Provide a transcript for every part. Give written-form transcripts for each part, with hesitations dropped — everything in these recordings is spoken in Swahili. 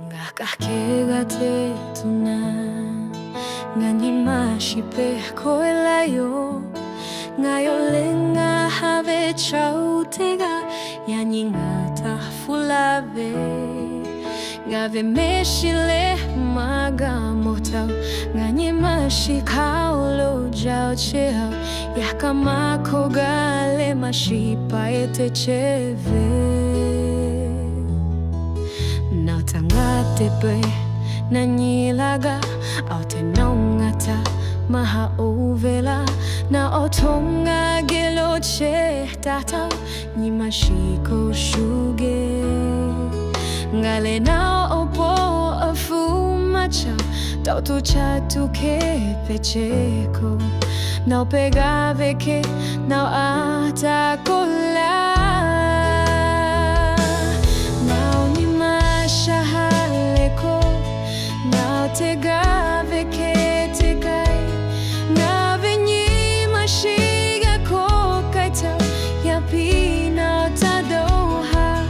Ngakakega te tuna Ngani mashipe koelayo Ngayo lenga have chau tega Yani ngata fulave Ngave meshile magamotau Ngani mashi kaulo jau cheo Yakamako gale mashipa ete cheve Tangate pe nanyilaga autenongata maha uvela na otonga geloche tata nimashiko shuge ngale na opo afumacha tautu chatu ke pecheko na pegave ke na atakola Tegave ke tegai Ngave nyi mashiga ko kaita Yapina tadoha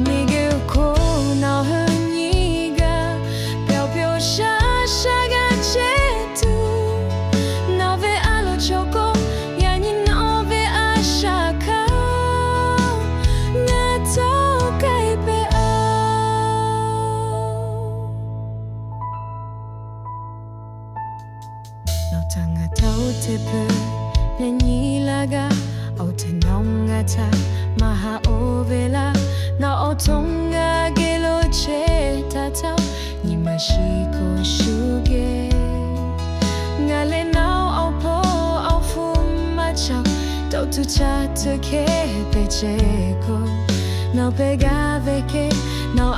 Mige ko na hunyiga Piao piao sha shaga chetu Nave alo choko Yani nove ashaka Nato kaipe Tanga tau te pe Nanyilaga o te nongata Maha ovela Na otonga gelo che tatau Nimashiko shuge Ngale nao au po au fumachau Tau tu chatu ke pecheko Nao pegave ke Nao